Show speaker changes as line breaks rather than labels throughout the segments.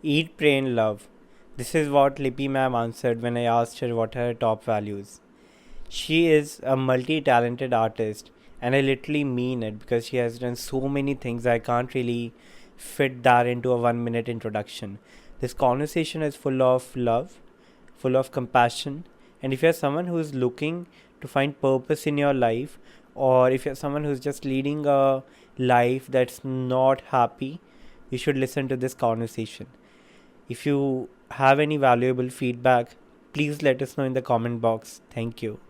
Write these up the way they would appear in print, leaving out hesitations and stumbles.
Eat, pray and love. This is what Lippi ma'am answered when I asked her what are her top values. She is a multi-talented artist, and I literally mean it because she has done so many things I can't really fit that into a 1 minute introduction. This conversation is full of love, full of compassion, and if you're someone who's looking to find purpose in your life, or if you're someone who's just leading a life that's not happy, you should listen to this conversation. If you have any valuable feedback, please let us know in the comment box. Thank you.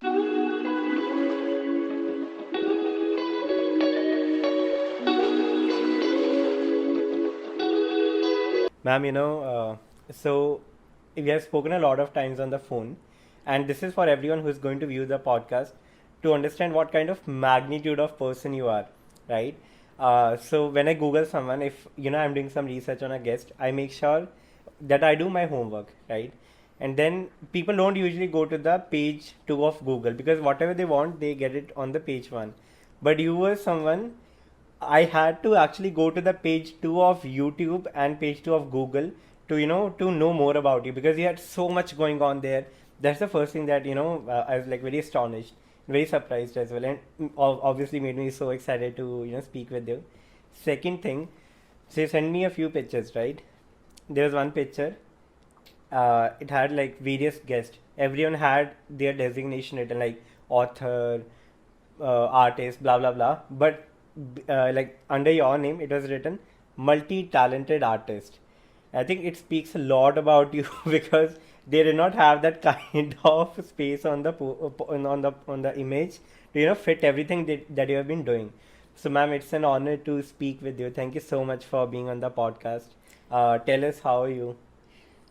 Ma'am, so we have spoken a lot of times on the phone, and this is for everyone who is going to view the podcast to understand what kind of magnitude of person you are, right? So when I Google someone, if I'm doing some research on a guest, I make sure that I do my homework, right? And then people don't usually go to the page 2 of Google because whatever they want, they get it on the page 1. But you were someone I had to actually go to the page 2 of YouTube and page 2 of Google to know more about you because you had so much going on there. That's the first thing that I was like very astonished, very surprised as well, and obviously made me so excited to speak with you. Second thing, so you sent me a few pictures, right? There was one picture. It had like various guests. Everyone had their designation written like author, artist, blah blah blah. But like under your name, it was written multi-talented artist. I think it speaks a lot about you because they did not have that kind of space on the on the image to fit everything that you have been doing. So, ma'am, it's an honor to speak with you. Thank you so much for being on the podcast. Tell us how are you?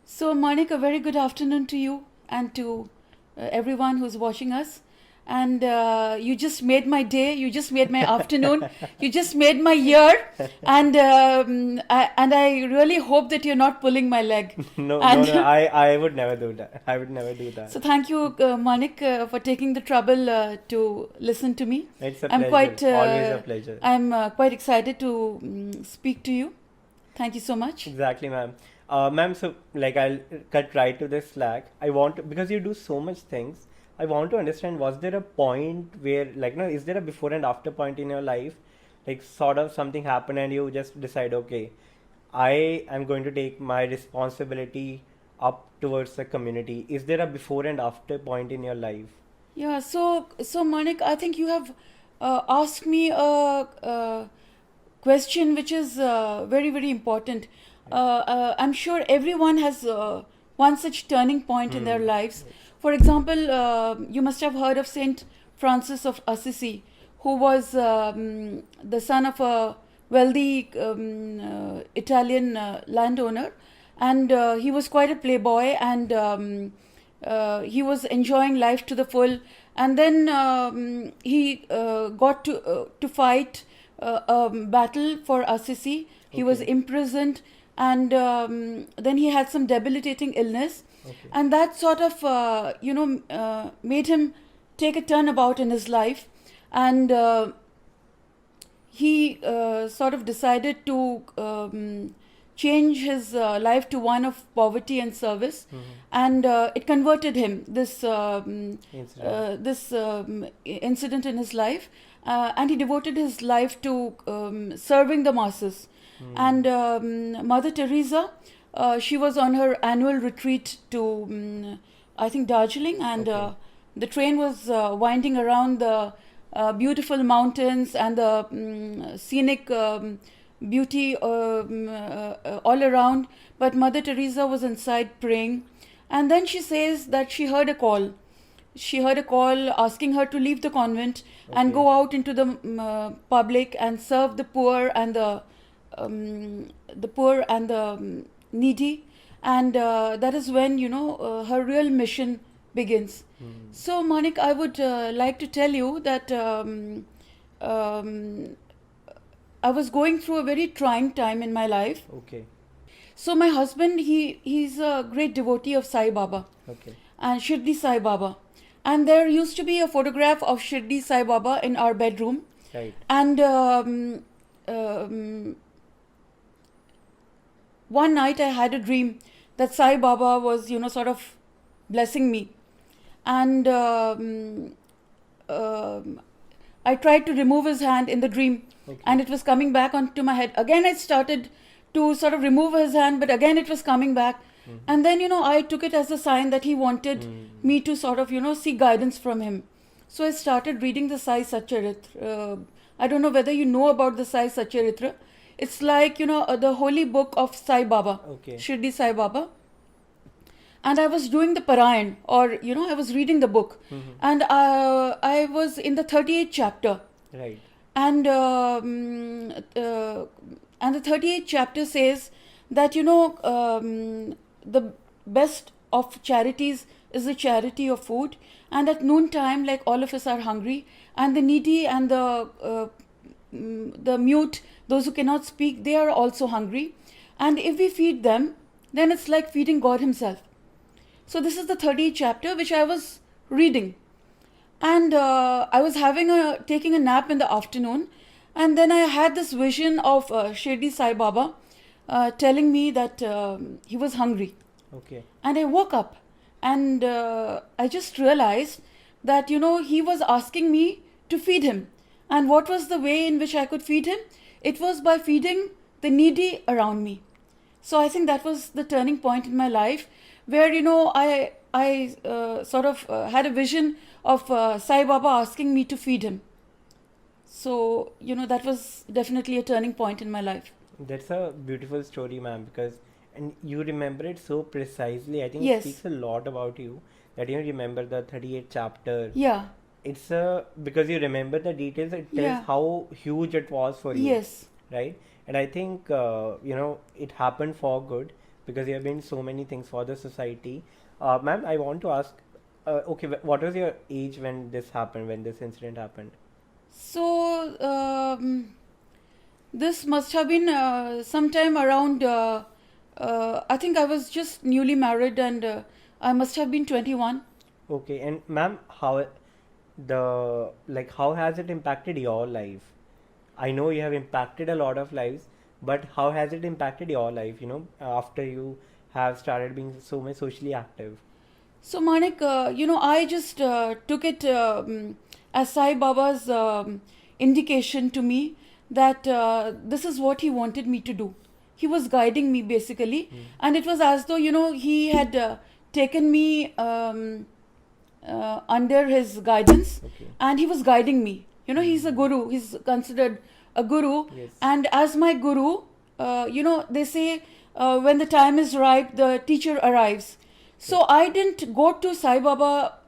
So, Manik, a very good afternoon to you and to everyone who's watching us. And you just made my day. You just made my afternoon. You just made my year. And I really hope that you're not pulling my leg.
No,
And
no, no. I would never do that. I would never do that.
so thank you, Manik, for taking the trouble to listen to me.
It's a
I'm
pleasure. Always a pleasure.
I'm quite excited to speak to you. Thank you so much.
Exactly, ma'am. Ma'am, so like I'll cut right to the slack. I want to, because you do so much things. I want to understand, was there a point where like no, is there a before and after point in your life, like sort of something happened and you just decide, okay, I am going to take my responsibility up towards the community. Is there a before and after point in your life?
Yeah, so Manik, I think you have asked me a question which is very, very important. I'm sure everyone has one such turning point in their lives. For example, you must have heard of Saint Francis of Assisi, who was the son of a wealthy Italian landowner, and he was quite a playboy, and he was enjoying life to the full. And then he got to fight a battle for Assisi. He was imprisoned, and then he had some debilitating illness.
Okay.
And that sort of made him take a turnabout in his life, and he sort of decided to change his life to one of poverty and service, and it converted him, this incident in his life, and he devoted his life to serving the masses. And Mother Teresa, she was on her annual retreat to I think Darjeeling, and the train was winding around the beautiful mountains and the scenic beauty all around, but Mother Teresa was inside praying. And then she says that she heard a call. She heard a call asking her to leave the convent and go out into the public and serve the poor and the needy. And that is when her real mission begins. So, Manik, I would like to tell you that I was going through a very trying time in my life.
Okay.
So my husband, he's a great devotee of Sai Baba.
Okay.
And Shirdi Sai Baba. And there used to be a photograph of Shirdi Sai Baba in our bedroom.
Right.
And one night I had a dream that Sai Baba was, sort of blessing me. And I tried to remove his hand in the dream, and it was coming back onto my head. Again, I started to sort of remove his hand, but again it was coming back. And then, I took it as a sign that he wanted me to sort of, seek guidance from him. So I started reading the Sai Satcharitra. I don't know whether you know about the Sai Satcharitra. It's like, the holy book of Sai Baba, Shirdi Sai Baba. And I was doing the Parayan, or, I was reading the book. And I was in the 38th chapter.
Right.
And the 38th chapter says that, the best of charities is the charity of food. And at noontime, like all of us are hungry, and the needy and the mute, those who cannot speak, they are also hungry. And if we feed them, then it's like feeding God himself. So this is the 30th chapter which I was reading. And I was taking a nap in the afternoon, and then I had this vision of Shirdi Sai Baba telling me that he was hungry.
Okay.
And I woke up, and I just realized that, he was asking me to feed him. And what was the way in which I could feed him? It was by feeding the needy around me. So I think that was the turning point in my life, where, I sort of had a vision of Sai Baba asking me to feed him. So, that was definitely a turning point in my life.
That's a beautiful story, ma'am, and you remember it so precisely. I think
Yes.
it speaks a lot about you, that you remember the 38th chapter.
Yeah.
It's because you remember the details, it tells how huge it was for you.
Yes.
Right? And I think, it happened for good, because you have been so many things for the society. Ma'am, I want to ask, what was your age when this happened, when this incident happened?
So, this must have been sometime around, I think I was just newly married, and I must have been 21.
Okay, and ma'am, how has it impacted your life? I know you have impacted a lot of lives, but how has it impacted your life, after you have started being so much socially active?
So, Manik, I just took it as Sai Baba's indication to me that this is what he wanted me to do. He was guiding me basically, and it was as though, he had taken me under his guidance, and he was guiding me. He's a guru, he's considered a guru, and as my guru, they say when the time is ripe, the teacher arrives. So I didn't go to Sai Baba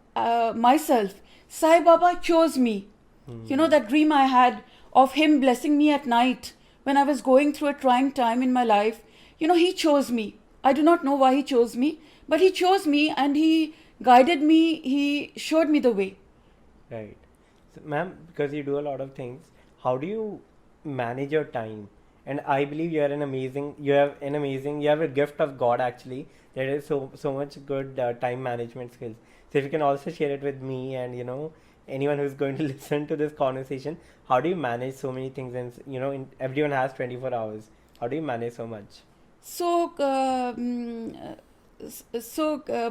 myself. Sai Baba chose me. That dream I had of him blessing me at night when I was going through a trying time in my life, he chose me. I do not know why he chose me, but he chose me, and he guided me, he showed me the way.
Right. So, ma'am, because you do a lot of things, how do you manage your time? And I believe you have a gift of God actually. There is so much good time management skills. So if you can also share it with me and anyone who's going to listen to this conversation, how do you manage so many things? And everyone has 24 hours. How do you manage so much?
So,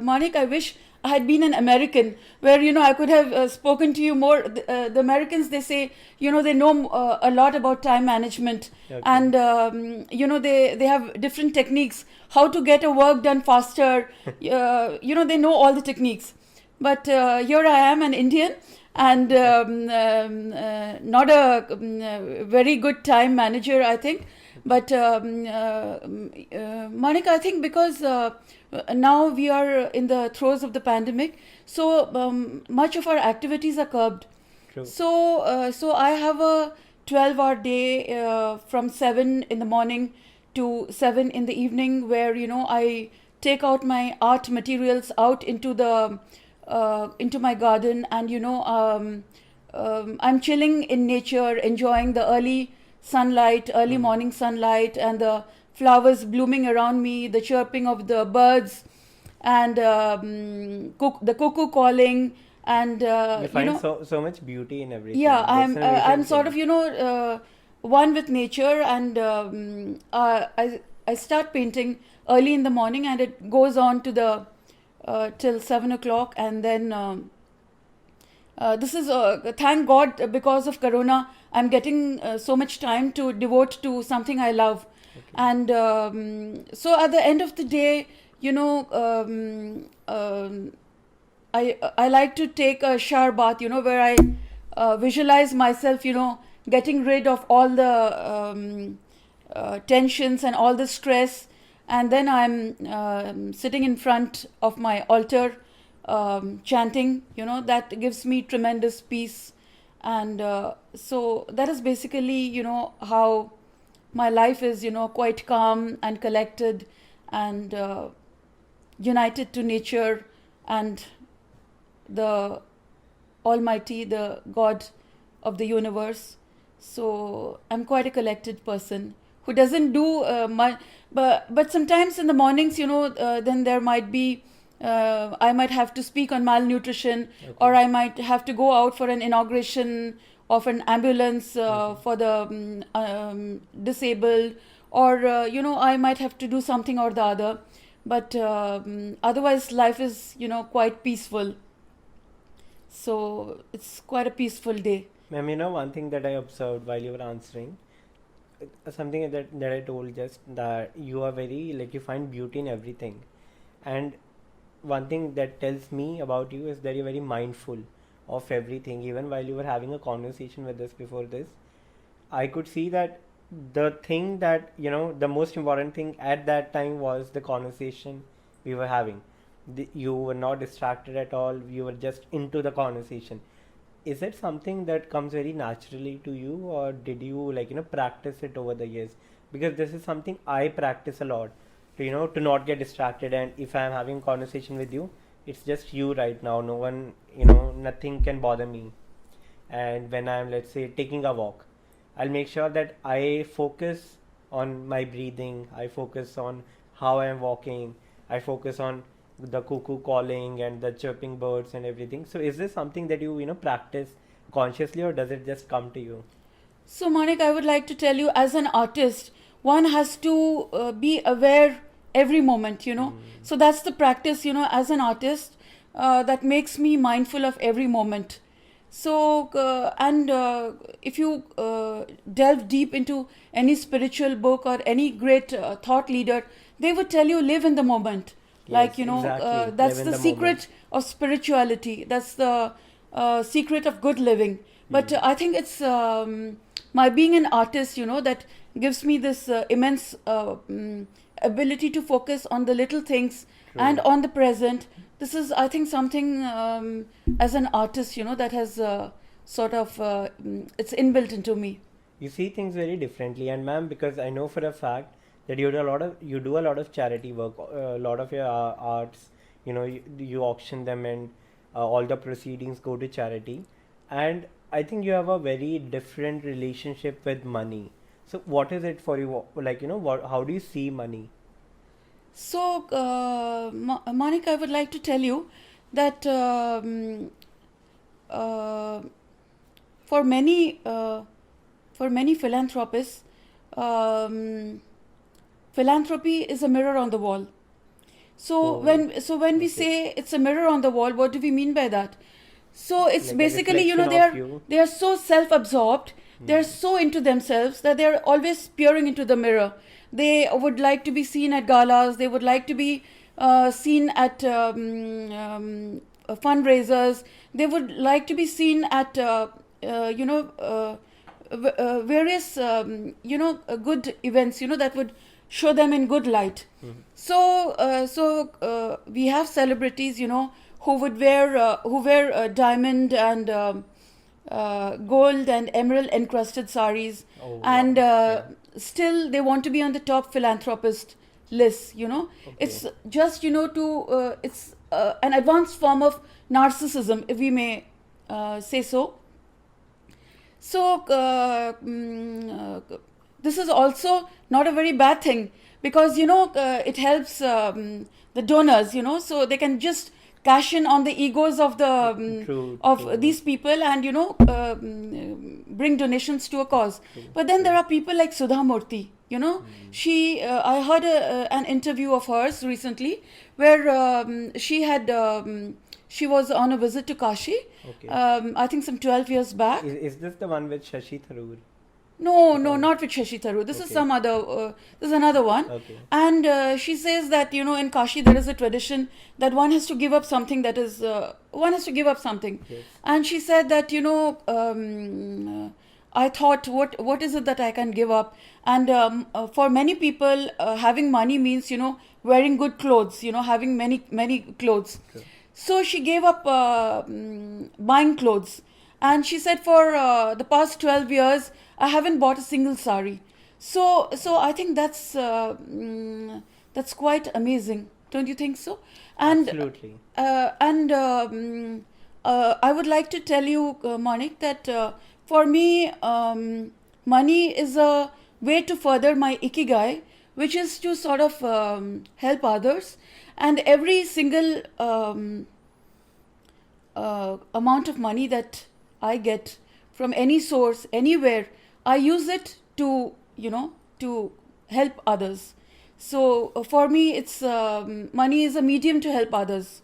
Manik, I wish I had been an American, where I could have spoken to you more. The Americans, they say, they know a lot about time management, and they have different techniques how to get a work done faster. They know all the techniques. But here I am, an Indian, and not a very good time manager, I think. But Manik, I think because now we are in the throes of the pandemic, so much of our activities are curbed.
True.
So I have a 12-hour day from 7 in the morning to 7 in the evening, where I take out my art materials out into my garden, and I'm chilling in nature, enjoying the early morning sunlight, and the flowers blooming around me, the chirping of the birds, and the cuckoo calling, and
you find so much beauty in everything.
Yeah, I'm sort
thing.
of one with nature, and I I start painting early in the morning, and it goes on to the till 7 o'clock, and then this is thank God, because of Corona, I'm getting so much time to devote to something I love.
Okay.
And so at the end of the day, I like to take a shower bath, where I visualize myself, getting rid of all the tensions and all the stress, and then I'm sitting in front of my altar, chanting. That gives me tremendous peace. And so that is basically, how my life is, quite calm and collected, and united to nature and the Almighty, the God of the universe. So I'm quite a collected person who doesn't do much, but sometimes in the mornings, then there might be, I might have to speak on malnutrition,
Okay.
or I might have to go out for an inauguration of an ambulance for the disabled, or I might have to do something or the other. But otherwise, life is quite peaceful. So it's quite a peaceful day.
Ma'am, one thing that I observed while you were answering, something that I told just, that you are very, like, you find beauty in everything. And one thing that tells me about you is that you're very mindful of everything. Even while you were having a conversation with us before this, I could see that the thing that, the most important thing at that time was the conversation we were having. You were not distracted at all, you were just into the conversation. Is it something that comes very naturally to you, or did you, like, practice it over the years? Because this is something I practice a lot, to not get distracted. And if I'm having conversation with you, it's just you right now, no one, nothing can bother me. And when I'm, let's say, taking a walk, I'll make sure that I focus on my breathing, I focus on how I'm walking, I focus on the cuckoo calling and the chirping birds and everything. So is this something that you practice consciously, or does it just come to you?
So, Manik, I would like to tell you, as an artist, one has to be aware every moment, So that's the practice, as an artist, that makes me mindful of every moment. So, if you delve deep into any spiritual book or any great thought leader, they would tell you, live in the moment.
Yes, exactly.
That's
Live in
the
the
secret
moment.
of spirituality. That's the secret of good living. But I think it's my being an artist, that gives me this immense ability to focus on the little things and
True.
on the present. This is, I think, something as an artist, that has sort of, it's inbuilt into me.
You see things very differently. And ma'am, because I know for a fact that you do a lot of charity work, a lot of your arts, you auction them, and all the proceedings go to charity. And I think you have a very different relationship with money. So what is it for you? Like, how do you see money?
So, Manik, I would like to tell you that uh, for many philanthropists, philanthropy is a mirror on the wall. So
Oh,
when we
okay.
say it's a mirror on the wall, what do we mean by that? So it's
Like a
basically,
reflection of you.
they are so self-absorbed, they are so into themselves that they are always peering into the mirror. They would like to be seen at galas. They would like to be seen at fundraisers. They would like to be seen at various good events, that would show them in good light. So we have celebrities, who wear diamond and gold and emerald encrusted saris,
Oh,
and
wow.
still they want to be on the top philanthropist list. It's
Okay.
just it's an advanced form of narcissism, if we may say so. So this is also not a very bad thing, because it helps the donors, so they can just cash in on the egos of the
True.
these people, and bring donations to a cause. But then there are people like Sudha Murthy. She I heard an interview of hers recently where she was on a visit to Kashi.
Okay.
I think some 12 years back.
Is this the one with Shashi Tharoor?
No, not with Shashi Tharoor. This is
Okay.
some other. This is another one.
Okay.
And she says that in Kashi there is a tradition that one has to give up something. That is, one has to give up something.
Yes.
And she said that I thought, what is it that I can give up? And for many people, having money means wearing good clothes. Having many clothes.
True.
So she gave up buying clothes. And she said, for the past 12 years, I haven't bought a single sari. So I think that's quite amazing. Don't you think so? And
Absolutely.
I would like to tell you, Manik, that for me, money is a way to further my Ikigai, which is to sort of help others. And every single amount of money that I get from any source, anywhere, I use it to help others. So for me, it's money is a medium to help others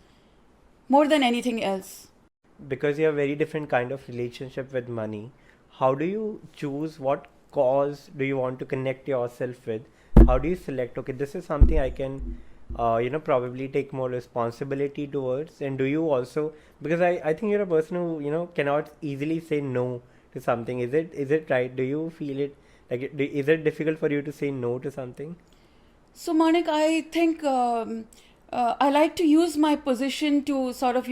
more than anything else.
Because you have very different kind of relationship with money, how do you choose what cause do you want to connect yourself with? How do you select, okay, this is something I can probably take more responsibility towards? And do you also, because I think you're a person who cannot easily say no to something. Is it right? Do you feel it like is it difficult for you to say no to something?
So Manik, I think I like to use my position to sort of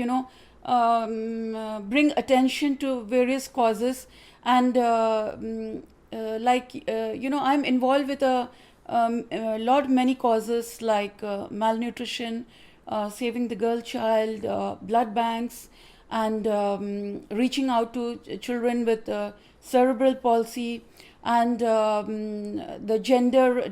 bring attention to various causes, and I'm involved with many causes like malnutrition, saving the girl child, blood banks, and reaching out to children with cerebral palsy, and the gender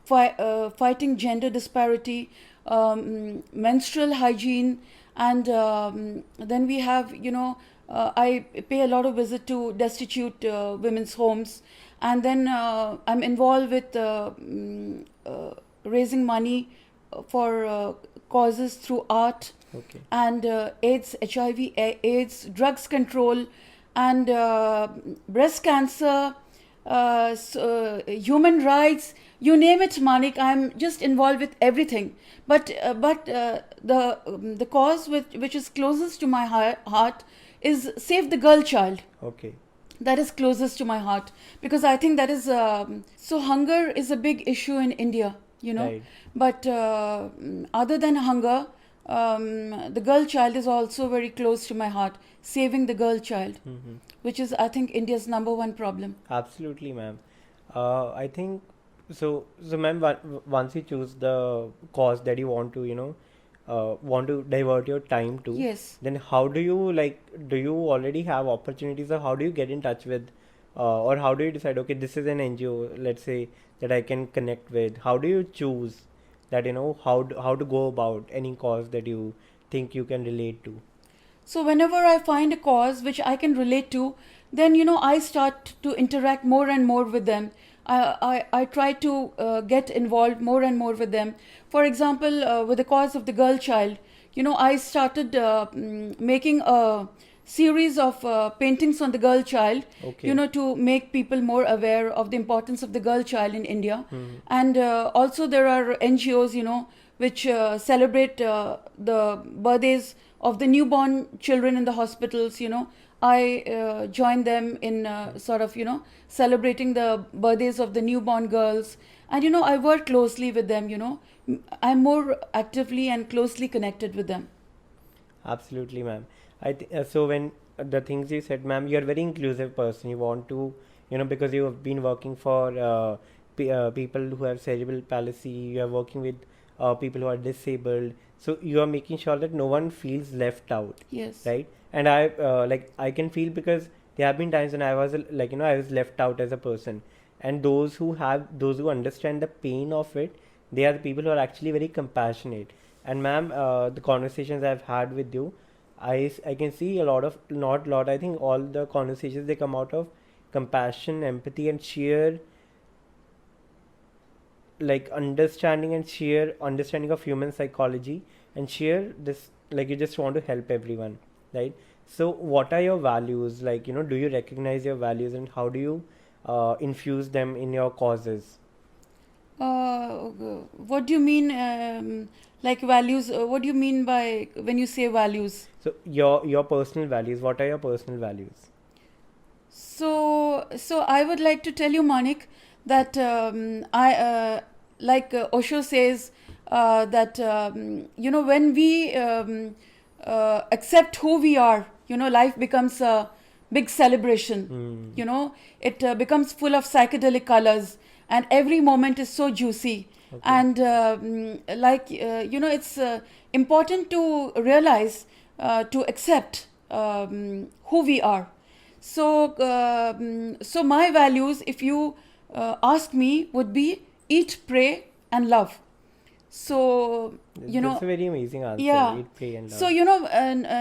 fighting gender disparity, menstrual hygiene, and then we have I pay a lot of visit to destitute women's homes, and then I'm involved with raising money for causes through art.
Okay.
And AIDS, HIV, AIDS, drugs control, and breast cancer, human rights, you name it, Manik. I'm just involved with everything. But the cause which is closest to my heart is Save the Girl Child.
Okay.
That is closest to my heart, because I think that is so hunger is a big issue in India,
Right.
But other than hunger, the girl child is also very close to my heart. Saving the girl child,
Mm-hmm.
which is, I think, India's number one problem.
Absolutely, ma'am. I think so. So, ma'am, once you choose the cause that you want to divert your time to,
Yes.
then how do you do you already have opportunities, or how do you get in touch with, or how do you decide, okay, this is an NGO, let's say, that I can connect with? How do you choose that, how to go about any cause that you think you can relate to?
So whenever I find a cause which I can relate to, then I start to interact more and more with them. I try to get involved more and more with them. For example, with the cause of the girl child, I started making a series of paintings on the girl child,
Okay.
to make people more aware of the importance of the girl child in India.
Mhm.
And also there are NGOs, which celebrate the birthdays of the newborn children in the hospitals. I join them in sort of celebrating the birthdays of the newborn girls, and I work closely with them. I'm more actively and closely connected with them.
Absolutely, ma'am. So when the things you said, ma'am, you're a very inclusive person. You want to, because you have been working for people who have cerebral palsy. You are working with people who are disabled. So you are making sure that no one feels left out,
Yes.
right? And I can feel, because there have been times when I was I was left out as a person, and those who understand the pain of it, they are the people who are actually very compassionate. And ma'am, the conversations I've had with you, I can see a lot of, not lot, I think all the conversations, they come out of compassion, empathy, and sheer like understanding, and sheer understanding of human psychology, and sheer this, like you just want to help everyone, right? So what are your values, like, do you recognize your values, and how do you infuse them in your causes?
What do you mean, like values? What do you mean by when you say values?
So your personal values, what are your personal values?
So I would like to tell you, Manik, that I like Osho says that when we accept who we are, life becomes a big celebration. It becomes full of psychedelic colors, and every moment is so juicy.
Okay.
And it's important to realize to accept who we are. So my values, if you ask me, would be eat, pray, and love. So
That's a very amazing answer.
yeah.
Eat, pray, and love.
So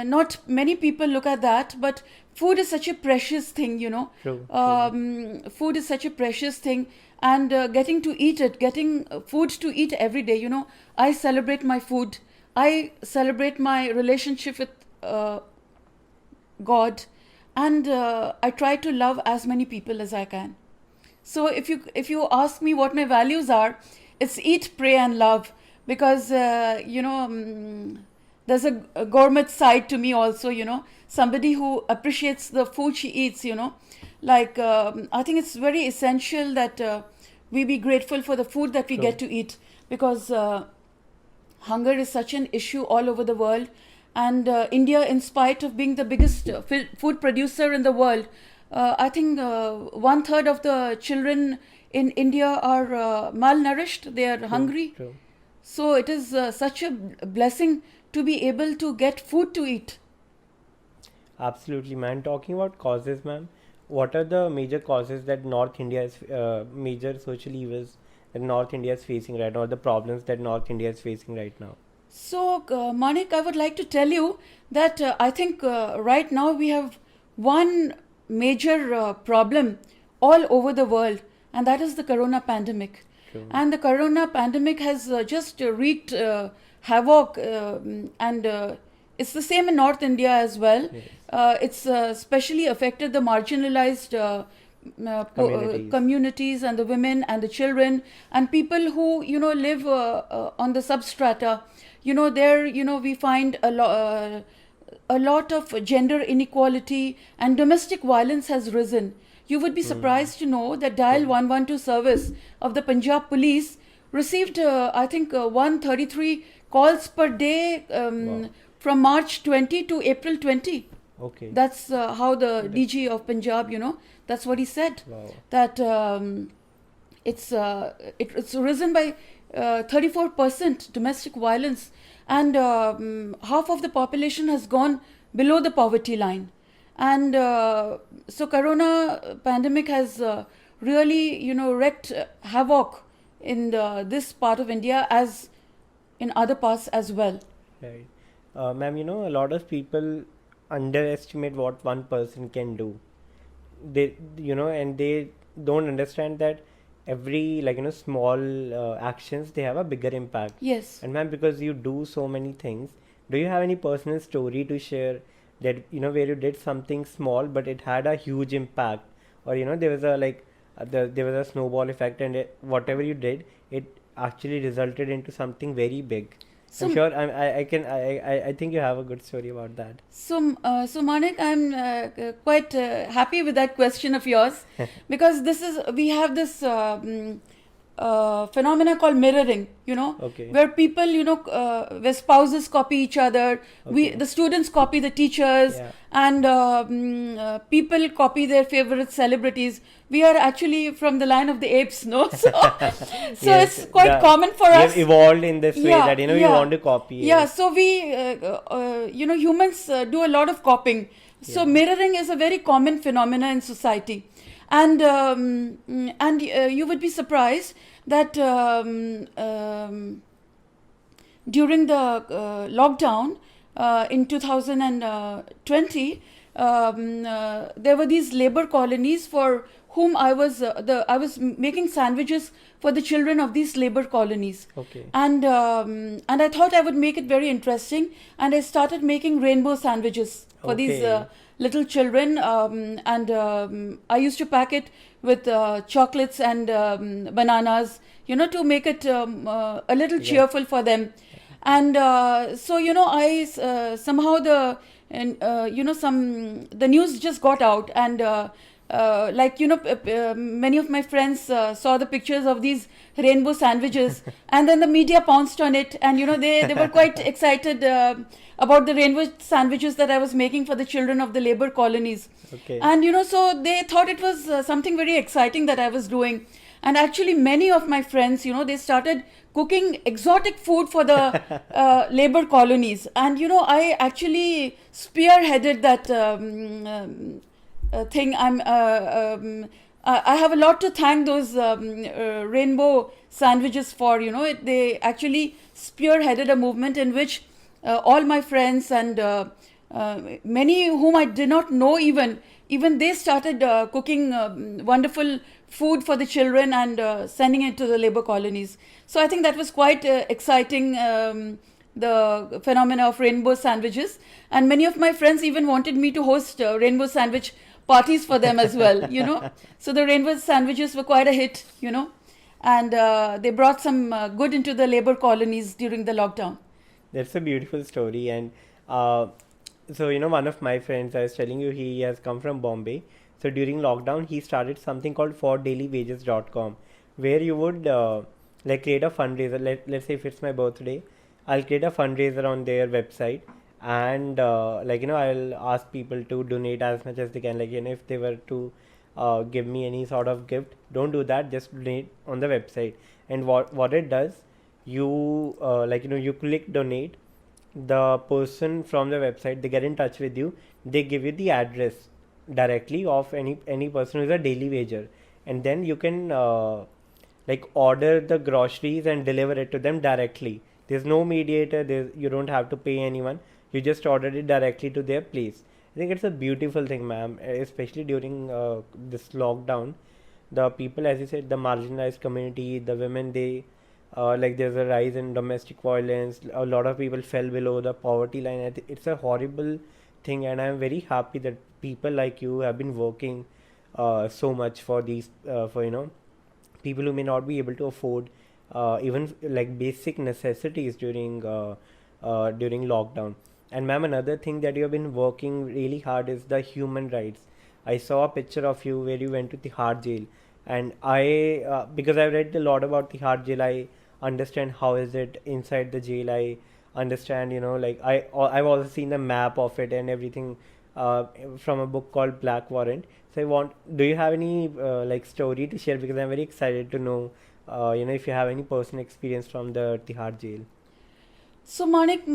not many people look at that, but food is such a precious thing.
True.
Food is such a precious thing, and getting to eat it, getting food to eat every day. I celebrate my food. I celebrate my relationship with God, and I try to love as many people as I can. So if you ask me what my values are, it's eat, pray, and love, because there's a gourmet side to me also. Somebody who appreciates the food she eats. I think it's very essential that we be grateful for the food that we
True.
get to eat, because hunger is such an issue all over the world. And India, in spite of being the biggest food producer in the world, I think 1/3 of the children in India are malnourished. They are hungry.
True.
So it is such a blessing to be able to get food to eat.
Absolutely, man. Talking about causes, ma'am, what are the major causes that North India is, major social evils that North India is facing right now, or the problems that North India is facing right now?
So, Manik, I would like to tell you that I think right now we have one major problem all over the world, and that is the corona pandemic.
True.
And the corona pandemic has just wreaked havoc, and it's the same in North India as well.
Yes.
It's especially affected the marginalized communities, and the women and the children and people who live on the substrata. There we find a lot of gender inequality, and domestic violence has risen. You would be surprised to know that Dial 112 service of the Punjab police received I think 133 calls per day
Wow.
from March 20 to April 20.
Okay.
That's how the DG of Punjab, that's what he said.
Wow.
That it's risen by 34% domestic violence, and half of the population has gone below the poverty line. And so corona pandemic has really wreaked havoc in this part of India as in other parts as well.
Right. Ma'am, a lot of people underestimate what one person can do. And they don't understand that every, small actions, they have a bigger impact.
Yes.
And ma'am, because you do so many things, do you have any personal story to share that, where you did something small but it had a huge impact? Or, there was there was a snowball effect, and whatever you did, it actually resulted into something very big.
So,
I'm sure I think you have a good story about that.
So Manik, I'm quite happy with that question of yours, because we have this phenomena called mirroring,
Okay.
where people, where spouses copy each other,
Okay.
the students copy the teachers,
Yeah.
and people copy their favorite celebrities. We are actually from the line of the apes, no? So
Yes,
it's quite common for
we
us.
have evolved in this way
Yeah,
that we
yeah.
want to copy.
Yeah, so we, humans do a lot of copying. So
Yeah.
mirroring is a very common phenomena in society, and you would be surprised that during the lockdown in 2020, there were these labor colonies for whom I was making sandwiches for the children of these labor colonies.
Okay.
And I thought I would make it very interesting, and I started making rainbow sandwiches for these
Okay.
little children, and I used to pack it with chocolates and bananas, to make it a little
Yeah.
cheerful for them. And so I somehow the news just got out, and many of my friends saw the pictures of these rainbow sandwiches, and then the media pounced on it, and they were quite excited about the rainbow sandwiches that I was making for the children of the labor colonies.
Okay.
And so they thought it was something very exciting that I was doing. And actually many of my friends, they started cooking exotic food for the labor colonies. And I actually spearheaded that thing. I have a lot to thank those rainbow sandwiches for. They actually spearheaded a movement in which all my friends and many whom I did not know even they started cooking wonderful food for the children and sending it to the labor colonies. So I think that was quite exciting, the phenomena of rainbow sandwiches. And many of my friends even wanted me to host rainbow sandwich parties for them as well, So the rainbow sandwiches were quite a hit, and they brought some good into the labor colonies during the lockdown.
That's a beautiful story. And so, one of my friends, I was telling you, he has come from Bombay. So during lockdown, he started something called fordailywages.com, where you would create a fundraiser. Let's say if it's my birthday, I'll create a fundraiser on their website, and I'll ask people to donate as much as they can. If they were to give me any sort of gift, don't do that. Just donate on the website. And what it does, you you click donate, the person from the website, they get in touch with you, they give you the address directly of any person who is a daily wager, and then you can order the groceries and deliver it to them directly. There's no mediator, you don't have to pay anyone, you just order it directly to their place. I think it's a beautiful thing, ma'am, especially during this lockdown. The people, as you said, the marginalized community, the women, they there's a rise in domestic violence. A lot of people fell below the poverty line. It's a horrible thing, and I'm very happy that people like you have been working so much for these for people who may not be able to afford even basic necessities during lockdown. And ma'am, another thing that you have been working really hard is the human rights. I saw a picture of you where you went to Tihad jail, and I because I've read a lot about Tihad jail, I understand how is it inside the jail. I understand, I've also seen the map of it and everything from a book called Black Warrant. So do you have any story to share? Because I'm very excited to know, if you have any personal experience from the Tihad jail.
So Manik,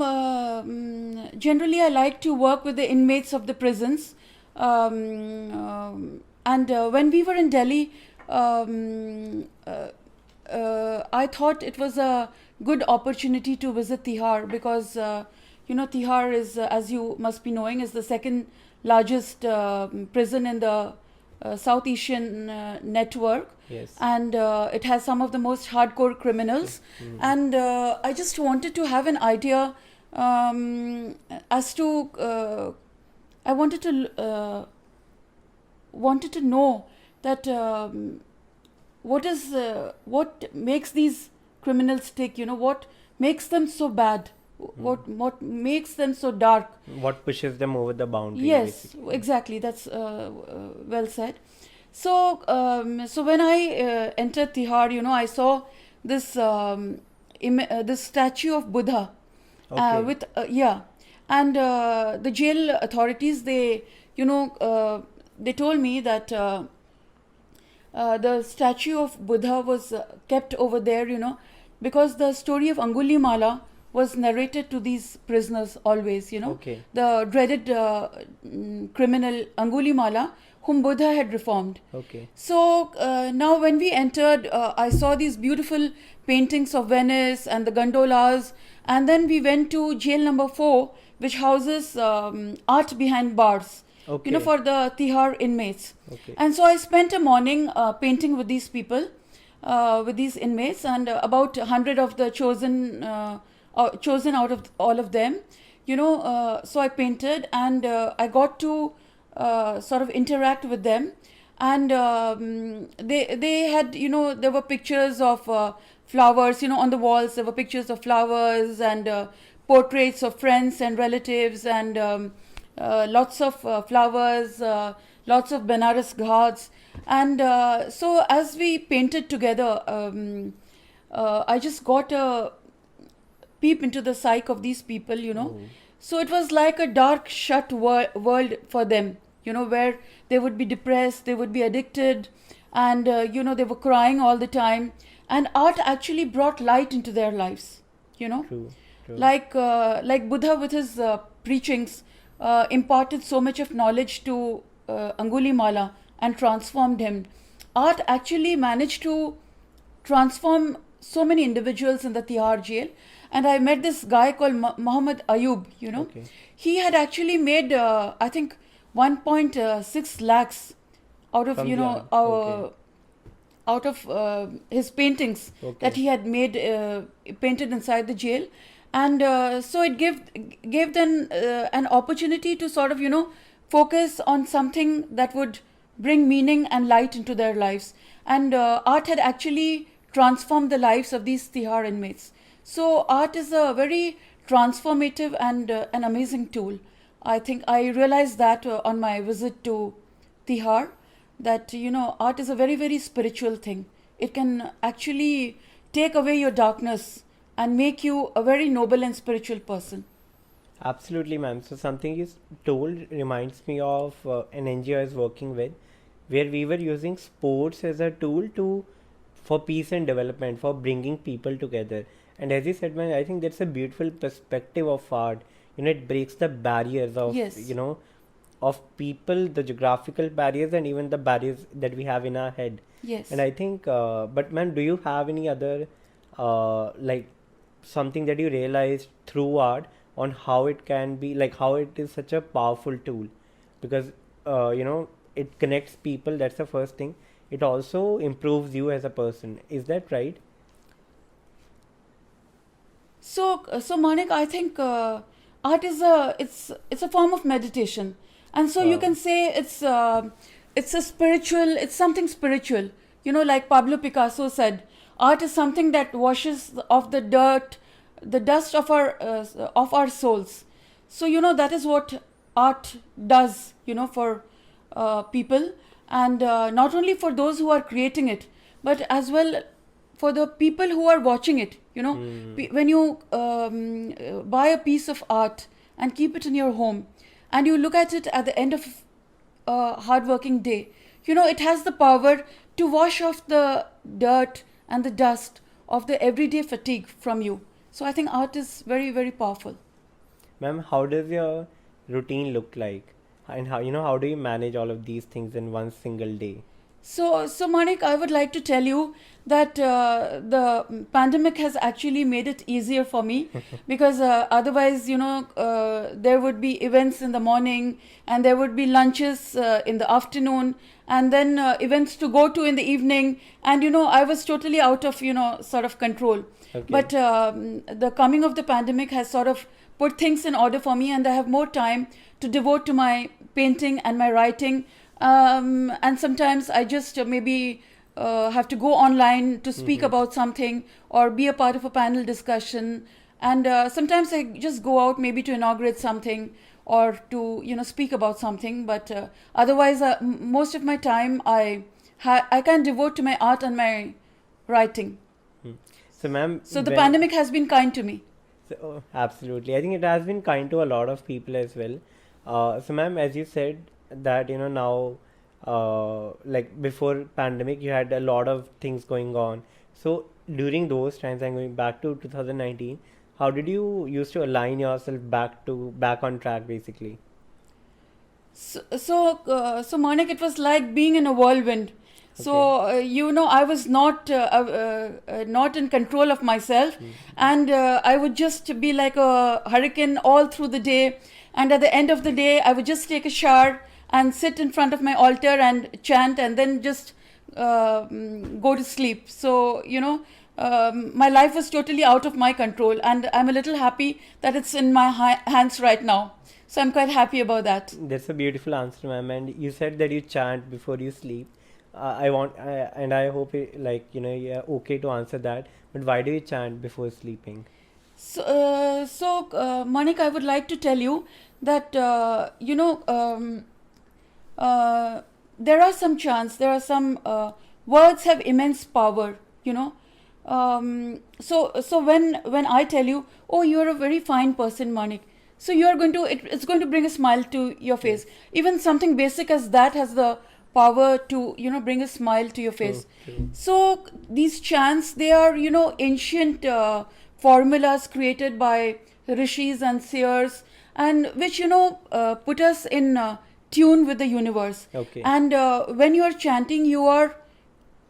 generally I like to work with the inmates of the prisons, and when we were in Delhi, I thought it was a good opportunity to visit Tihar, because Tihar is, as you must be knowing, is the second largest prison in the South Asian network.
Yes.
And it has some of the most hardcore criminals. And I just wanted to have an idea as to I wanted to know that what makes these criminals tick, what makes them so bad, what makes them so dark,
what pushes them over the boundary.
Yes,
basically.
exactly, that's well said. So when I entered Tihar, I saw this this statue of Buddha.
Okay.
With and the jail authorities, they told me that the statue of Buddha was kept over there, because the story of Angulimala was narrated to these prisoners always,
Okay.
the dreaded criminal Angulimala, whom Buddha had reformed.
Okay.
So now when we entered, I saw these beautiful paintings of Venice and the gondolas, and then we went to jail number 4, which houses art behind bars.
Okay.
For the Tihad inmates.
Okay.
And so I spent a morning painting with these people, with these inmates, and about 100 of the chosen out of all of them. So I painted, and I got to sort of interact with them, and they had, there were pictures of flowers, on the walls. There were pictures of flowers and portraits of friends and relatives, and lots of flowers, lots of Benares ghats. And so as we painted together, I just got a peep into the psyche of these people. So it was like a dark shut world for them, where they would be depressed, they would be addicted, and they were crying all the time, and art actually brought light into their lives.
True.
Like Buddha with his preachings imparted so much of knowledge to Angulimala and transformed him. Art actually managed to transform so many individuals in the Tihad jail. And I met this guy called Muhammad Ayub.
Okay.
He had actually made I think 1.6 lakhs out of out of his paintings that he had made painted inside the jail. And so it gave them an opportunity to sort of focus on something that would bring meaning and light into their lives. And art had actually transformed the lives of these Tihad inmates. So art is a very transformative and an amazing tool. I think I realized that on my visit to Tihad, that art is a very, very spiritual thing. It can actually take away your darkness and make you a very noble and spiritual person.
Absolutely, ma'am. So something you told reminds me of an NGO I was working with, where we were using sports as a tool for peace and development, for bringing people together. And as you said, man, I think that's a beautiful perspective of art. It breaks the barriers of of people, the geographical barriers, and even the barriers that we have in our head.
Yes.
And I think, but ma'am, do you have any other like something that you realized through art on how it can be, like how it is such a powerful tool? Because it connects people. That's the first thing. It also improves you as a person. Is that right?
So Manik, I think art is it's a form of meditation, and so you can say it's something spiritual. Like Pablo Picasso said, art is something that washes off the dust of our souls. So that is what art does. For people, and not only for those who are creating it, but as well for the people who are watching it. When you buy a piece of art and keep it in your home, and you look at it at the end of a hard-working day, it has the power to wash off the dirt and the dust of the everyday fatigue from you. So I think art is very, very powerful.
Ma'am, how does your routine look like? And how do you manage all of these things in one single day?
So Manik, I would like to tell you that the pandemic has actually made it easier for me because otherwise, there would be events in the morning and there would be lunches in the afternoon and then events to go to in the evening. And, I was totally out of, sort of control.
Okay.
But the coming of the pandemic has sort of put things in order for me, and I have more time to devote to my painting and my writing. And sometimes I just maybe have to go online to speak about something or be a part of a panel discussion. And sometimes I just go out maybe to inaugurate something or to, speak about something. But otherwise, most of my time I can devote to my art and my writing.
So, ma'am.
So the pandemic has been kind to me.
So, absolutely. I think it has been kind to a lot of people as well. So, ma'am, as you said, that now like before pandemic you had a lot of things going on, so during those times, I'm going back to 2019, how did you used to align yourself back on track basically?
So Manik, it was like being in a whirlwind. So I was not in control of myself, and I would just be like a hurricane all through the day. And at the end of the day, I would just take a shower and sit in front of my altar and chant, and then just go to sleep. So my life was totally out of my control, and I'm a little happy that it's in my hands right now. So I'm quite happy about that.
That's a beautiful answer, ma'am. And you said that you chant before you sleep. And I hope you're okay to answer that. But why do you chant before sleeping?
So, Manik, I would like to tell you that there are some chants, there are some words have immense power. So when I tell you, oh, you are a very fine person, Manik, so you are it's going to bring a smile to your face. Even something basic as that has the power to bring a smile to your face.
True.
So these chants, they are ancient formulas created by rishis and seers, and which put us in tune with the universe.
Okay.
And when you are chanting, you are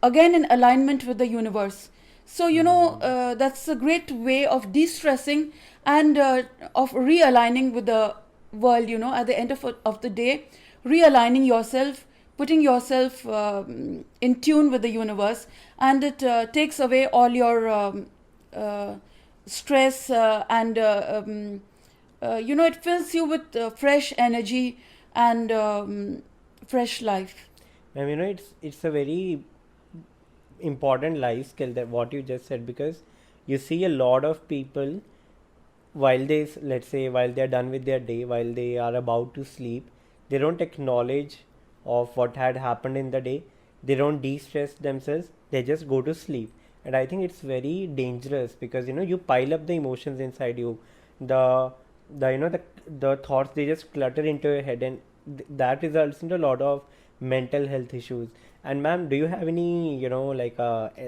again in alignment with the universe. So that's a great way of de-stressing and of realigning with the world. At the end of the day, realigning yourself, putting yourself in tune with the universe, and it takes away all your stress, and it fills you with fresh energy and fresh life.
And it's a very important life skill, that what you just said, because you see a lot of people, while they're done with their day, while they are about to sleep, they don't acknowledge of what had happened in the day. They don't de-stress themselves, they just go to sleep. And I think it's very dangerous, because you pile up the emotions inside you, the thoughts, they just clutter into your head, and that results in a lot of mental health issues. And ma'am, do you have any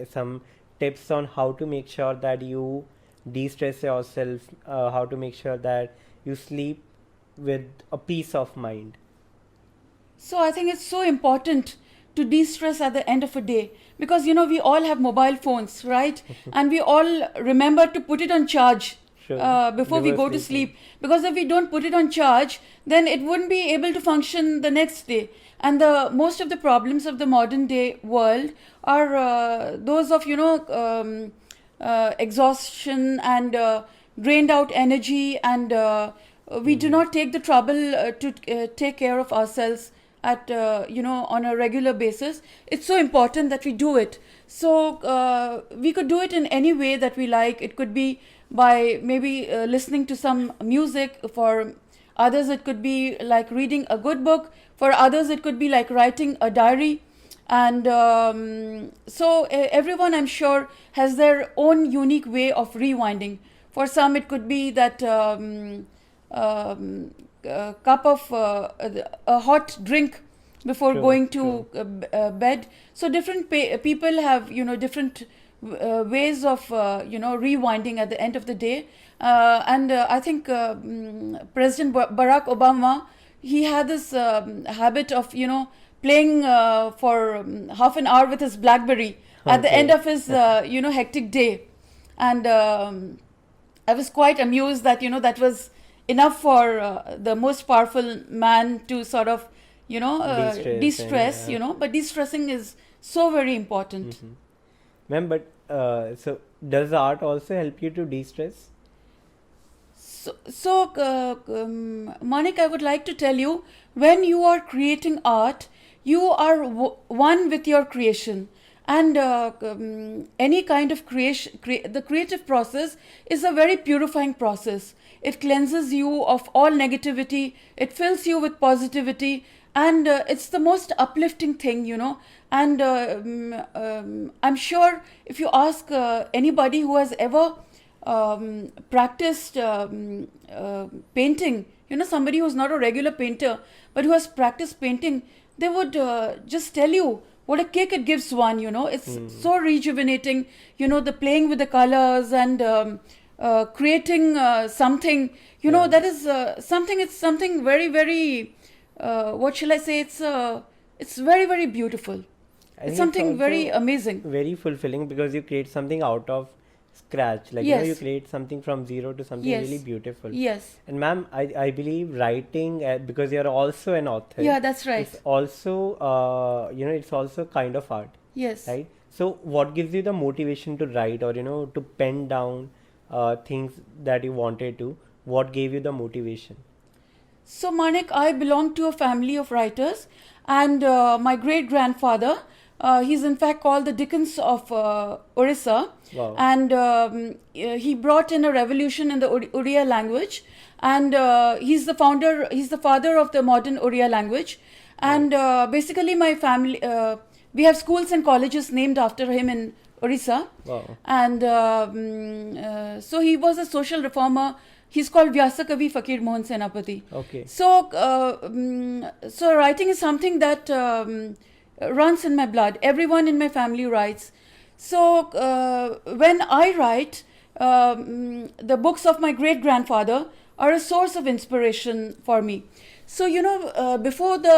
some tips on how to make sure that you de-stress yourself, how to make sure that you sleep with a peace of mind?
So I think it's so important to de-stress at the end of a day, because we all have mobile phones, right? And we all remember to put it on charge before we go to sleep, because if we don't put it on charge, then it wouldn't be able to function the next day. And the most of the problems of the modern day world are those of exhaustion and drained out energy, and we do not take the trouble to take care of ourselves at on a regular basis. It's so important that we do it. So we could do it in any way that we like. It could be by maybe listening to some music. For others, it could be like reading a good book. For others, it could be like writing a diary. And so everyone, I'm sure, has their own unique way of rewinding. For some, it could be that cup of a hot drink before going to bed. So different people have different ways of rewinding at the end of the day. And I think President Barack Obama, he had this habit of playing for half an hour with his BlackBerry at the end of his hectic day. And I was quite amused that that was enough for the most powerful man to sort of de-stress. But de-stressing is so very important.
Ma'am, but so does art also help you to de-stress?
So, Manik, I would like to tell you, when you are creating art, you are one with your creation. And any kind of creation, the creative process is a very purifying process. It cleanses you of all negativity, it fills you with positivity, and it's the most uplifting thing, And I'm sure if you ask anybody who has ever practiced painting, somebody who's not a regular painter but who has practiced painting, they would just tell you what a kick it gives one. It's so rejuvenating, the playing with the colors and creating something, that is it's something very, very what shall I say, it's very, very beautiful.
I
It's
think
something very
also
amazing.
very fulfilling because you create something out of scratch. Like, you
Yes.
create something from zero to something really
Yes.
beautiful.
Yes.
And ma'am, I believe writing, because you're also an author,
Yeah, that's right.
it's also, it's also kind of art,
Yes.
right? So what gives you the motivation to write, or, to pen down things that you wanted to? What gave you the motivation?
So, Manik, I belong to a family of writers, and my great grandfather, he's in fact called the Dickens of Orissa,
Wow.
and he brought in a revolution in the Oriya language, and he's the father of the modern Oriya language, and basically, my family, we have schools and colleges named after him in Orissa,
Wow.
and so he was a social reformer. He's called Vyasa Kavi Fakir Mohan Senapati.
Okay.
So, so writing is something that runs in my blood. Everyone in my family writes. So, when I write, the books of my great grandfather are a source of inspiration for me. So, before the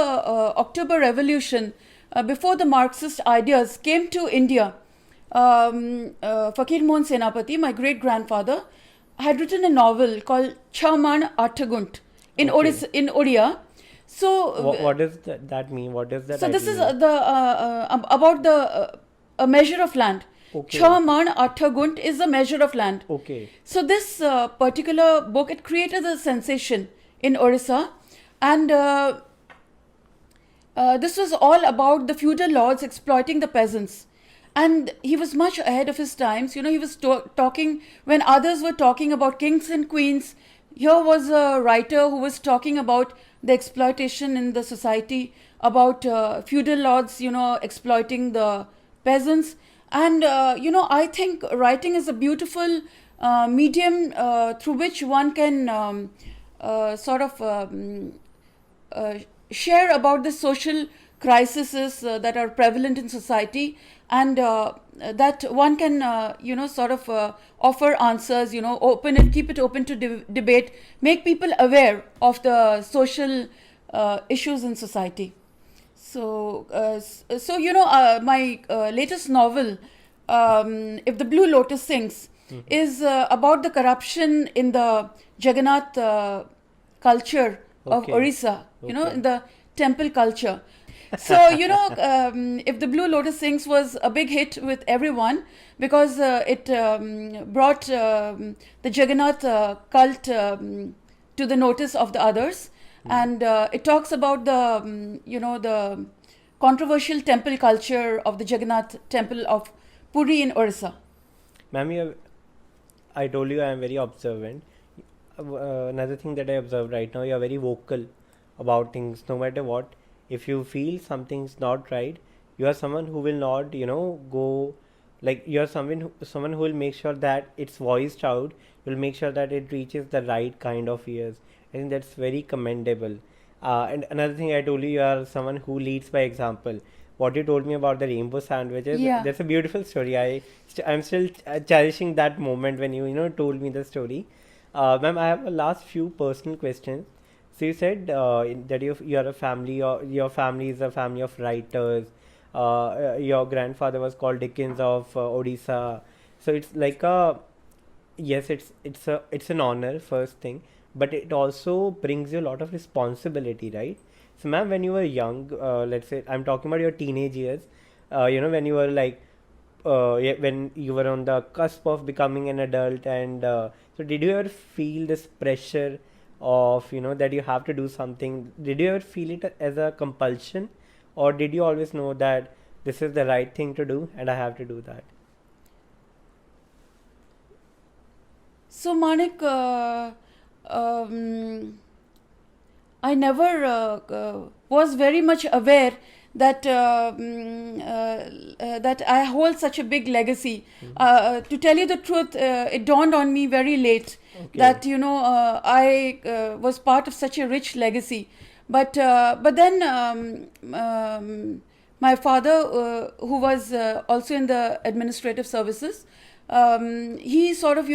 October Revolution, before the Marxist ideas came to India, Fakir Mohan Senapati, my great grandfather, had written a novel called Chaman Arthagunt in
Okay.
in Odia. So
What does that mean? What does that
so this
title
is
mean?
about the a measure of land.
Okay.
Chaman Arthagunt is a measure of land.
Okay.
So this particular book, it created a sensation in Orissa, and this was all about the feudal lords exploiting the peasants. And he was much ahead of his times. He was talking when others were talking about kings and queens. Here was a writer who was talking about the exploitation in the society, about feudal lords, exploiting the peasants. And, I think writing is a beautiful medium through which one can share about the social crises that are prevalent in society, and that one can offer answers, open it, keep it open to debate, make people aware of the social issues in society. So my latest novel, If the Blue Lotus Sings, is about the corruption in the Jagannath culture of
Okay.
Orissa,
Okay.
in the temple culture. So, If the Blue Lotus Sings was a big hit with everyone because it brought the Jagannath cult to the notice of the others. And it talks about the controversial temple culture of the Jagannath temple of Puri in Orissa.
Ma'am, I told you I am very observant. Another thing that I observe right now, you are very vocal about things, no matter what. If you feel something's not right, you are someone who will not, go, like, you are someone who will make sure that it's voiced out, will make sure that it reaches the right kind of ears. I think that's very commendable. And another thing I told you, you are someone who leads by example. What you told me about the rainbow sandwiches,
Yeah.
that's a beautiful story. I'm still cherishing that moment when you told me the story. Ma'am, I have a last few personal questions. So you said that you are a family, or your family is a family of writers. Your grandfather was called Dickens of Odisha. So it's like a, yes, it's an honor, first thing, but it also brings you a lot of responsibility, right? So ma'am, when you were young, let's say I'm talking about your teenage years, when you were like, yeah, when you were on the cusp of becoming an adult, and so did you ever feel this pressure of, that you have to do something? Did you ever feel it as a compulsion, or did you always know that this is the right thing to do and I have to do that?
So, Manik, I never was very much aware that that I hold such a big legacy. To tell you the truth, it dawned on me very late that I was part of such a rich legacy. But then my father, who was also in the administrative services, he sort of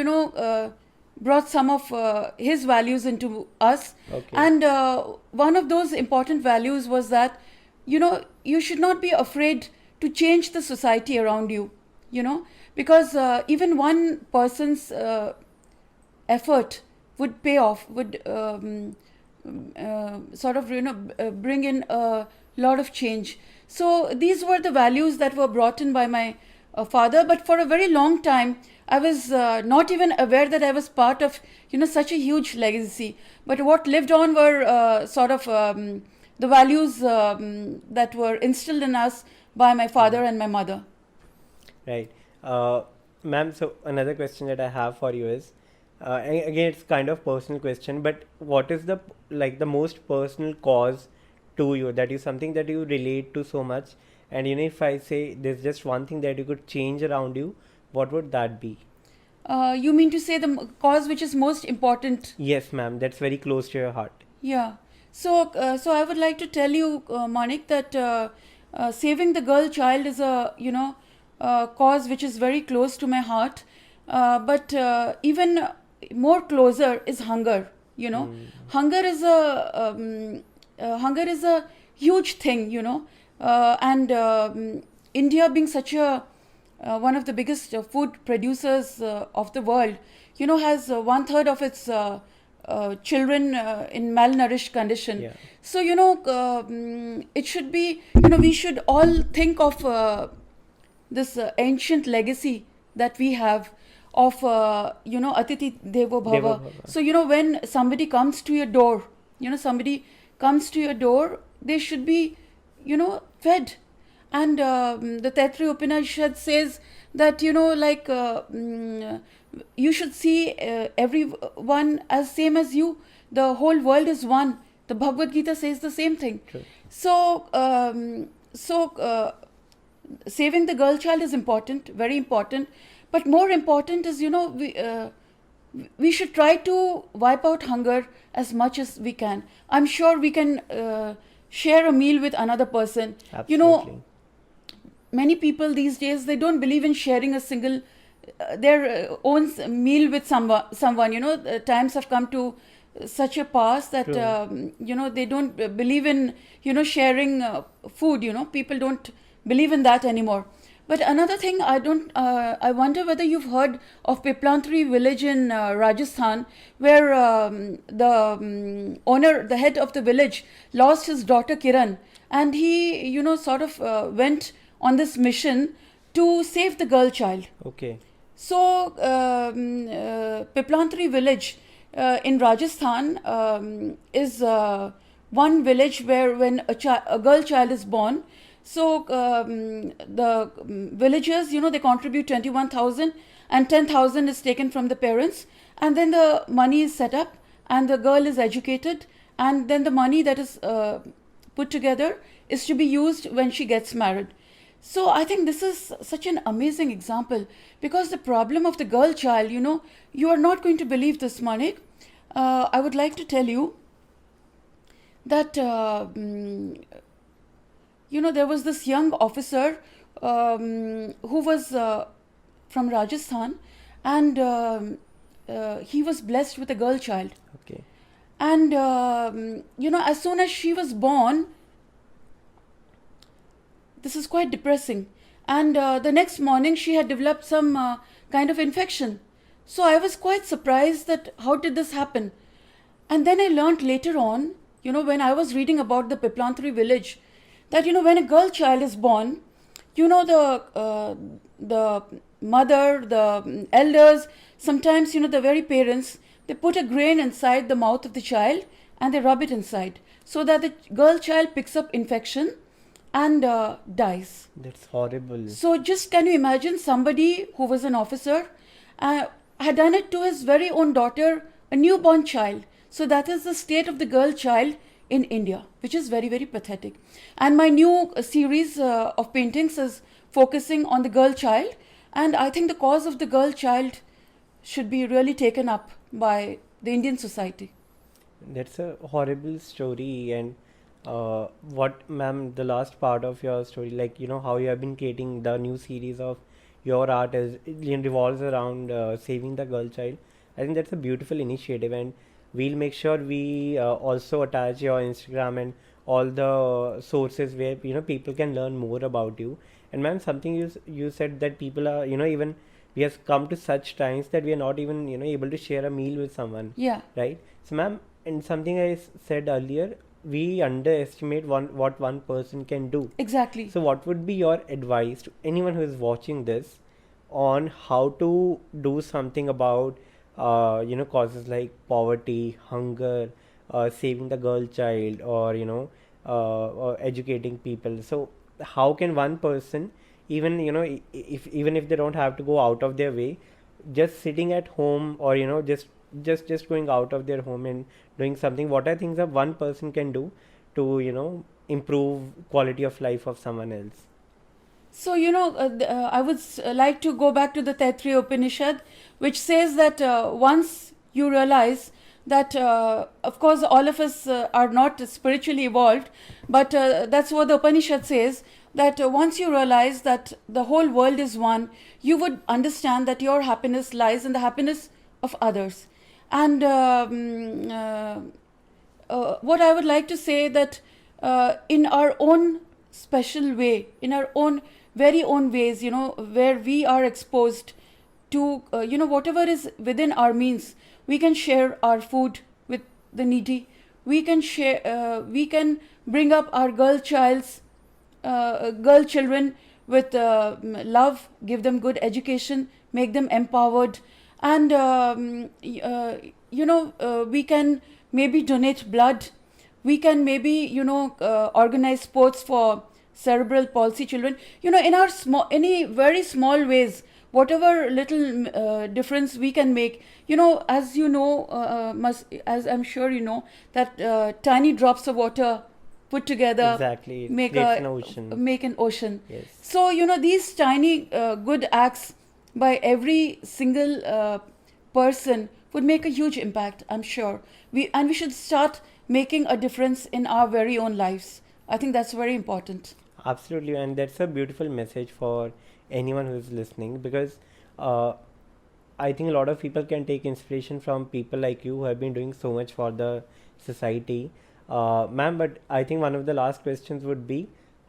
brought some of his values into us.
Okay.
And one of those important values was that you should not be afraid to change the society around you, because even one person's effort would pay off, would bring in a lot of change. So these were the values that were brought in by my father. But for a very long time, I was not even aware that I was part of, such a huge legacy. But what lived on were the values that were instilled in us by my father and my mother.
Right. Ma'am, so another question that I have for you is, again, it's kind of personal question, but what is the most personal cause to you, that is something that you relate to so much, and if I say there's just one thing that you could change around you, what would that be?
You mean to say the cause which is most important?
Yes, ma'am, that's very close to your heart.
Yeah. So I would like to tell you, Manik, that saving the girl child is a cause which is very close to my heart. But even more closer is hunger. Hunger is a huge thing. And India being such a one of the biggest food producers of the world, has 1/3 of its children in malnourished condition.
Yeah.
So it should be, we should all think of this ancient legacy that we have of Atiti Devo Bhava.
Devo Bhava.
So when somebody comes to your door, they should be fed. And the Taittiriya Upanishad says that you should see everyone as same as you. The whole world is one. The Bhagavad Gita says the same thing.
True.
So saving the girl child is important, very important. But more important is, we should try to wipe out hunger as much as we can. I'm sure we can share a meal with another person.
Absolutely.
Many people these days, they don't believe in sharing a single their own meal with someone. Times have come to such a pass that they don't believe in sharing food. People don't believe in that anymore. But another thing, I wonder whether you've heard of Piplantri village in Rajasthan, where the head of the village, lost his daughter Kiran, and he went on this mission to save the girl child.
Okay.
So Piplantri village in Rajasthan is one village where when a girl child is born, so the villagers, they contribute 21,000 and 10,000 is taken from the parents, and then the money is set up and the girl is educated, and then the money that is put together is to be used when she gets married. So I think this is such an amazing example, because the problem of the girl child, you are not going to believe this, Manik. I would like to tell you that there was this young officer who was from Rajasthan, and he was blessed with a girl child.
Okay.
And as soon as she was born, this is quite depressing, and the next morning she had developed some kind of infection. So I was quite surprised that how did this happen. And then I learned later on, when I was reading about the Piplantri village, that when a girl child is born, the mother, the elders, sometimes the very parents, they put a grain inside the mouth of the child and they rub it inside, so that the girl child picks up infection and dies.
That's horrible.
So just can you imagine somebody who was an officer had done it to his very own daughter, a newborn child. So that is the state of the girl child in India, which is very, very pathetic. And my new series of paintings is focusing on the girl child, and I think the cause of the girl child should be really taken up by the Indian society.
That's a horrible story. And what, ma'am, the last part of your story, how you have been creating the new series of your art it revolves around saving the girl child. I think that's a beautiful initiative, and we'll make sure we also attach your Instagram and all the sources where people can learn more about you. And ma'am, something you said that people are, even we have come to such times that we are not even, able to share a meal with someone.
Yeah.
Right. So ma'am, and something I said earlier, we underestimate what one person can do.
Exactly.
So what would be your advice to anyone who is watching this on how to do something about causes like poverty, hunger, saving the girl child, or or educating people? So how can one person, even if they don't have to go out of their way, just sitting at home, or just going out of their home and doing something, what are things that one person can do to improve quality of life of someone else?
So, I would like to go back to the Taittiriya Upanishad, which says that once you realize that, of course, all of us are not spiritually evolved, but that's what the Upanishad says, that once you realize that the whole world is one, you would understand that your happiness lies in the happiness of others. And what I would like to say that in our own special way, in our own very own ways, where we are exposed to, whatever is within our means, we can share our food with the needy. We can share. We can bring up our girl children with love, give them good education, make them empowered, and we can maybe donate blood. We can maybe organize sports for cerebral palsy children. In our any very small ways, whatever little difference we can make. As as I'm sure you know, that tiny drops of water put together
Exactly.
make
Creates an ocean.
make an ocean.
Yes.
So these tiny good acts by every single person would make a huge impact, I'm sure. We should start making a difference in our very own lives. I think that's very important.
Absolutely, and that's a beautiful message for anyone who is listening, because uh, I think a lot of people can take inspiration from people like you who have been doing so much for the society. Ma'am, but I think one of the last questions would be,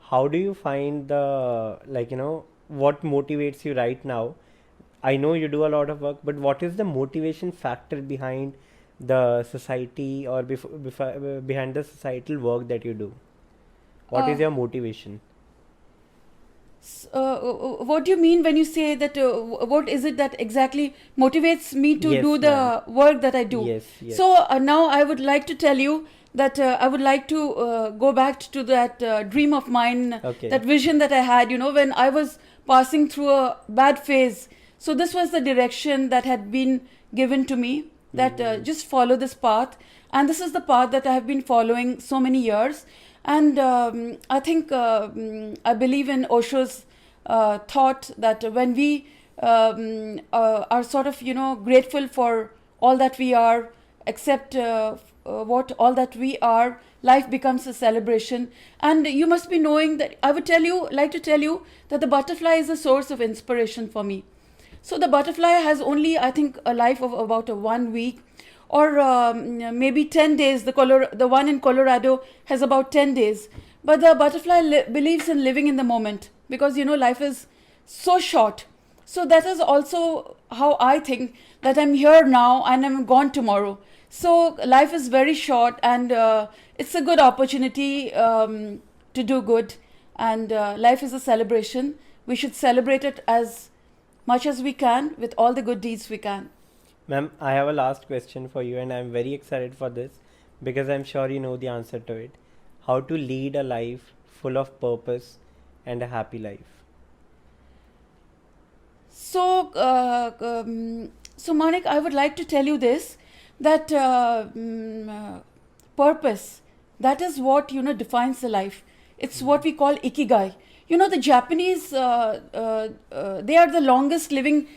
how do you find the, what motivates you right now? I know you do a lot of work, but what is the motivation factor behind the society, or behind the societal work that you do? What is
Uh,
your motivation?
what do you mean when you say that? What is it that exactly motivates me to
Yes,
do the
ma'am.
work that I do?
Yes, yes.
So now I would like to tell you that I would like to go back to that dream of mine,
Okay.
that vision that I had, when I was passing through a bad phase. So this was the direction that had been given to me, that just follow this path. And this is the path that I have been following so many years. And I think I believe in Osho's thought that when we are sort of, grateful for all that we are, accept what all that we are, life becomes a celebration. And you must be knowing that I would like to tell you that the butterfly is a source of inspiration for me. So the butterfly has only, I think, a life of about 1 week, or maybe 10 days. The one in Colorado has about 10 days. But the butterfly believes in living in the moment, because, life is so short. So that is also how I think, that I'm here now and I'm gone tomorrow. So life is very short, and it's a good opportunity to do good. And life is a celebration. We should celebrate it as much as we can, with all the good deeds we can.
Ma'am, I have a last question for you, and I'm very excited for this because I'm sure you know the answer to it. How to lead a life full of purpose and a happy life?
So, Manik, I would like to tell you this, that purpose, that is what, defines the life. It's what we call Ikigai. The Japanese, they are the longest living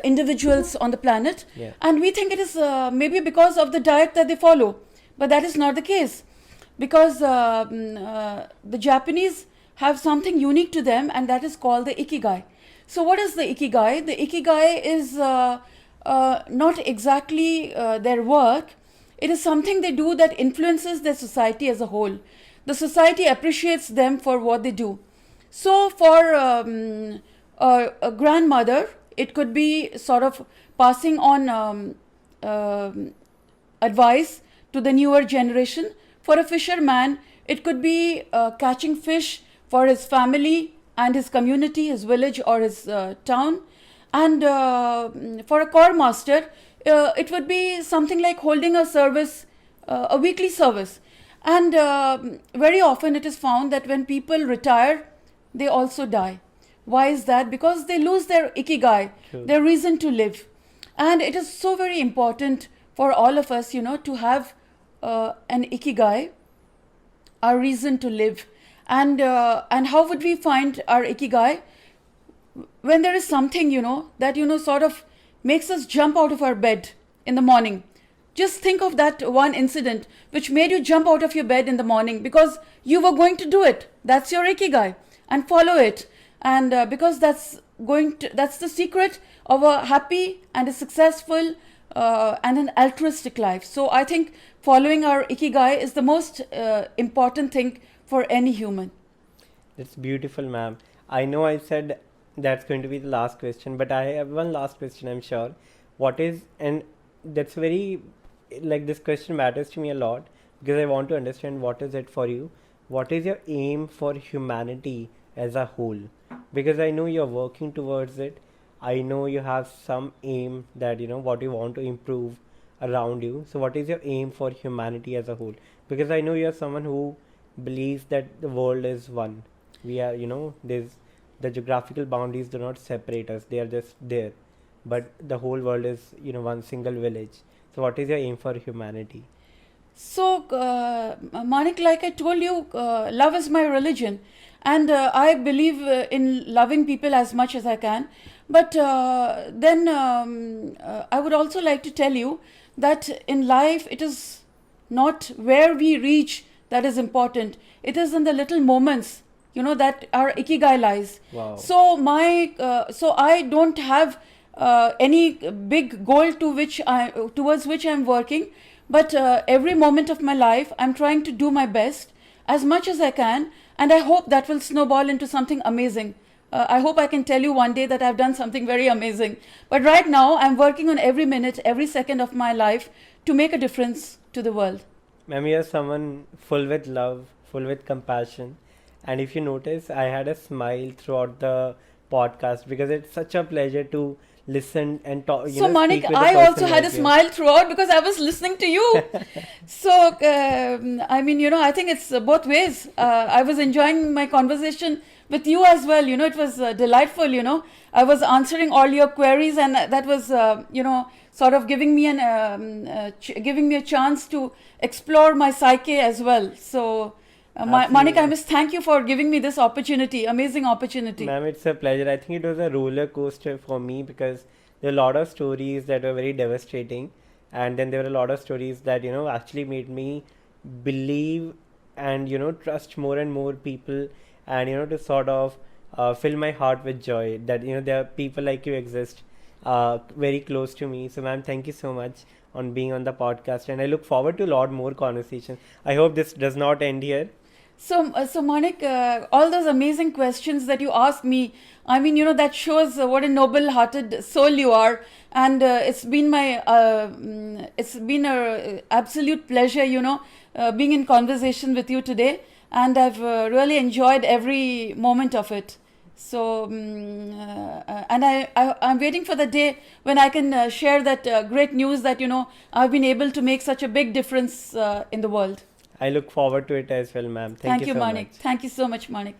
individuals on the planet.
Yeah.
And we think it is maybe because of the diet that they follow. But that is not the case. Because the Japanese have something unique to them, and that is called the Ikigai. So what is the Ikigai? The Ikigai is not exactly their work. It is something they do that influences their society as a whole. The society appreciates them for what they do. So for a grandmother, it could be sort of passing on advice to the newer generation. For a fisherman, it could be catching fish for his family and his community, his village or his town. And for a core master, it would be something like holding a service, a weekly service. And very often it is found that when people retire, they also die. Why is that? Because they lose their ikigai,
True.
their reason to live. And it is so very important for all of us, to have an ikigai, our reason to live. And how would we find our ikigai? When there is something, that, sort of makes us jump out of our bed in the morning. Just think of that one incident which made you jump out of your bed in the morning because you were going to do it. That's your ikigai, and follow it. And because that's the secret of a happy and a successful and an altruistic life. So I think following our ikigai is the most important thing for any human.
That's beautiful, ma'am. I know I said that's going to be the last question, but I have one last question, I'm sure. And that's very, like, this question matters to me a lot because I want to understand what is it for you. What is your aim for humanity as a whole? Because I know you're working towards it. I know you have some aim that, what you want to improve around you. So what is your aim for humanity as a whole? Because I know you're someone who believes that the world is one. We are, there's the geographical boundaries do not separate us. They are just there. But the whole world is, one single village. So what is your aim for humanity?
So, Manik, like I told you, love is my religion. And I believe in loving people as much as I can. But then I would also like to tell you that in life, it is not where we reach that is important. It is in the little moments, that our ikigai lies.
Wow.
So I don't have any big goal towards which I'm working. But every moment of my life, I'm trying to do my best as much as I can. And I hope that will snowball into something amazing. I hope I can tell you one day that I've done something very amazing. But right now, I'm working on every minute, every second of my life to make a difference to the world.
Ma'am, you're someone full with love, full with compassion. And if you notice, I had a smile throughout the podcast because it's such a pleasure to listen and talk.
So, Manik, I also had a smile throughout because I was listening to you. So, I think it's both ways. I was enjoying my conversation with you as well. It was delightful. I was answering all your queries, and that was, sort of giving me a chance to explore my psyche as well. So, Manik, I must thank you for giving me this opportunity, amazing opportunity.
Ma'am, it's a pleasure. I think it was a roller coaster for me because there are a lot of stories that were very devastating, and then there were a lot of stories that actually made me believe and trust more and more people, and to sort of fill my heart with joy that there are people like you exist very close to me. So, ma'am, thank you so much on being on the podcast, and I look forward to a lot more conversations. I hope this does not end here.
So Manik, all those amazing questions that you asked me, that shows what a noble-hearted soul you are, and it's been a absolute pleasure, being in conversation with you today, and I've really enjoyed every moment of it. So, and I'm waiting for the day when I can share that great news that I've been able to make such a big difference in the world.
I look forward to it as well, ma'am. Thank you so
Manik.
much.
Thank you so much, Manik.